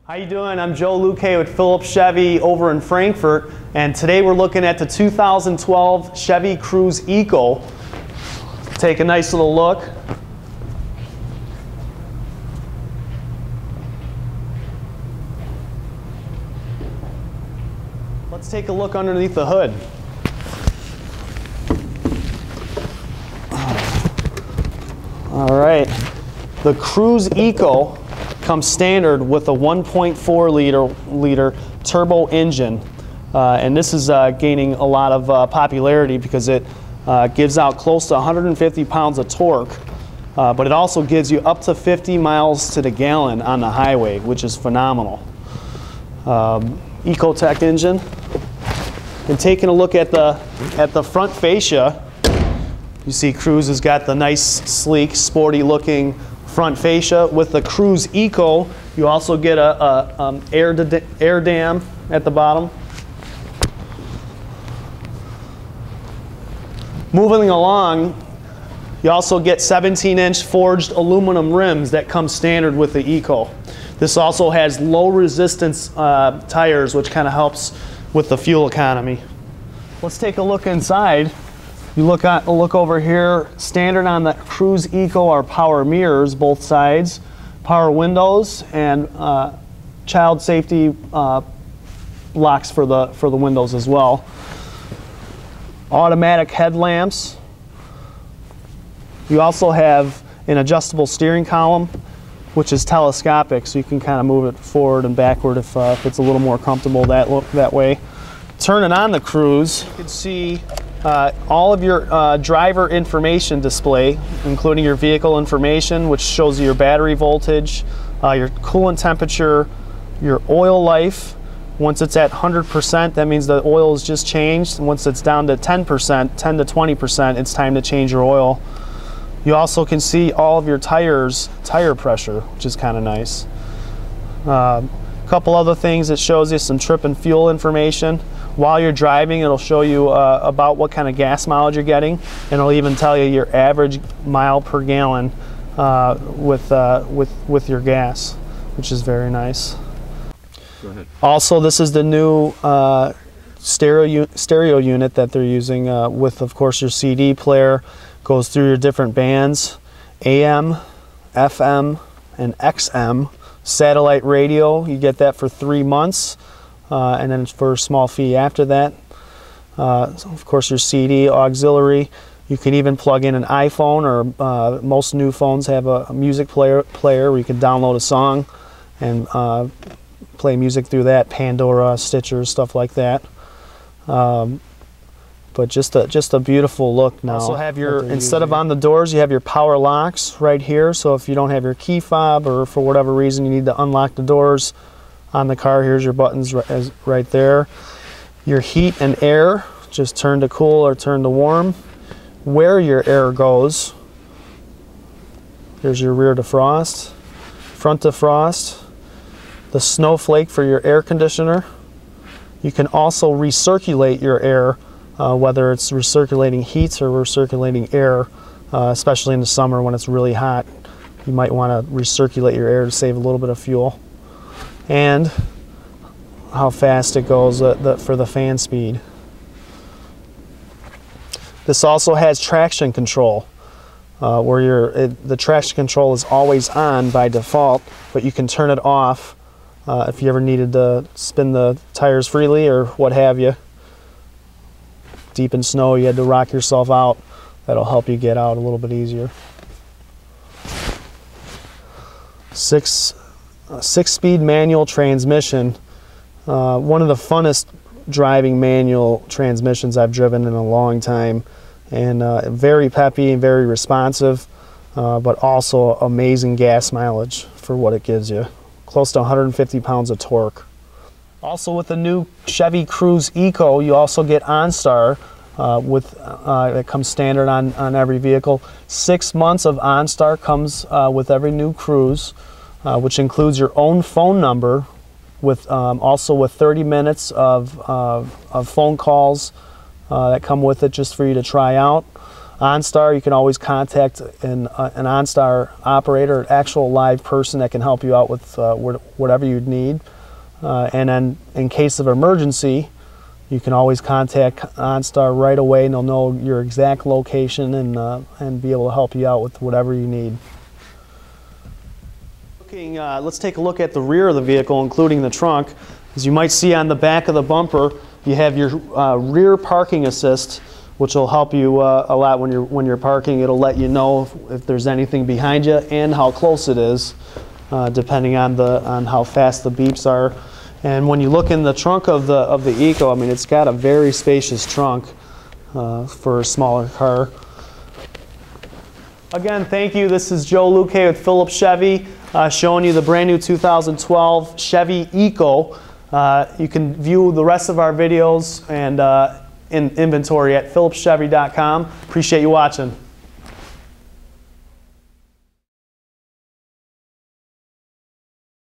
How you doing? I'm Joe Luque with Phillips Chevy over in Frankfort, and today we're looking at the 2012 Chevy Cruze Eco. Take a nice little look. Let's take a look underneath the hood. All right, the Cruze Eco comes standard with a 1.4 liter turbo engine, and this is gaining a lot of popularity because it gives out close to 150 pounds of torque, but it also gives you up to 50 miles to the gallon on the highway, which is phenomenal. Ecotech engine. And taking a look at the front fascia, you see Cruze has got the nice, sleek, sporty looking front fascia. With the Cruze Eco, you also get a air dam at the bottom. Moving along, you also get 17-inch forged aluminum rims that come standard with the Eco. This also has low resistance tires, which kind of helps with the fuel economy. Let's take a look inside. You look over here. Standard on the Cruze Eco are power mirrors, both sides, power windows, and child safety locks for the windows as well. Automatic headlamps. You also have an adjustable steering column, which is telescopic, so you can kind of move it forward and backward if it's a little more comfortable that way. Turning on the Cruze, you can see all of your driver information display, including your vehicle information, which shows you your battery voltage, your coolant temperature, your oil life. Once it's at 100%, that means the oil is just changed. And once it's down to 10%, 10 to 20%, it's time to change your oil. You also can see all of your tire pressure, which is kind of nice. A couple other things, it shows you some trip and fuel information. While you're driving, it'll show you about what kind of gas mileage you're getting, and it'll even tell you your average mile per gallon with your gas, which is very nice. Go ahead. Also, this is the new stereo unit that they're using with, of course, your CD player. Goes through your different bands, AM, FM, and XM. Satellite radio, you get that for 3 months. And then for a small fee after that. So of course, your CD, auxiliary. You can even plug in an iPhone, or most new phones have a music player where you can download a song and play music through that. Pandora, Stitcher, stuff like that. But just a beautiful look now. Also have your, instead of on the doors, you have your power locks right here. So if you don't have your key fob, or for whatever reason you need to unlock the doors on the car, here's your buttons right there. Your heat and air, just turn to cool or turn to warm. Where your air goes, here's your rear defrost, front defrost, the snowflake for your air conditioner. You can also recirculate your air, whether it's recirculating heat or recirculating air, especially in the summer when it's really hot. You might want to recirculate your air to save a little bit of fuel. And how fast it goes for the fan speed. This also has traction control, where the traction control is always on by default, but you can turn it off if you ever needed to spin the tires freely or what have you. Deep in snow, you had to rock yourself out. That'll help you get out a little bit easier. Six-speed manual transmission. One of the funnest driving manual transmissions I've driven in a long time, and very peppy and very responsive, but also amazing gas mileage for what it gives you. Close to 150 pounds of torque. Also, with the new Chevy Cruze Eco, you also get OnStar, it comes standard on every vehicle. 6 months of OnStar comes with every new Cruze, which includes your own phone number, with also with 30 minutes of phone calls that come with it just for you to try out. OnStar, you can always contact an OnStar operator, an actual live person that can help you out with whatever you'd need. And then in case of emergency, you can always contact OnStar right away, and they'll know your exact location and be able to help you out with whatever you need. Let's take a look at the rear of the vehicle, including the trunk. As you might see on the back of the bumper, you have your rear parking assist, which will help you a lot when you're parking. It'll let you know if there's anything behind you and how close it is, depending on how fast the beeps are. And when you look in the trunk of the Eco, I mean, it's got a very spacious trunk for a smaller car. Again, thank you. This is Joe Luque with Phillips Chevy, showing you the brand new 2012 Chevy Eco. You can view the rest of our videos and in inventory at phillipschevy.com. Appreciate you watching.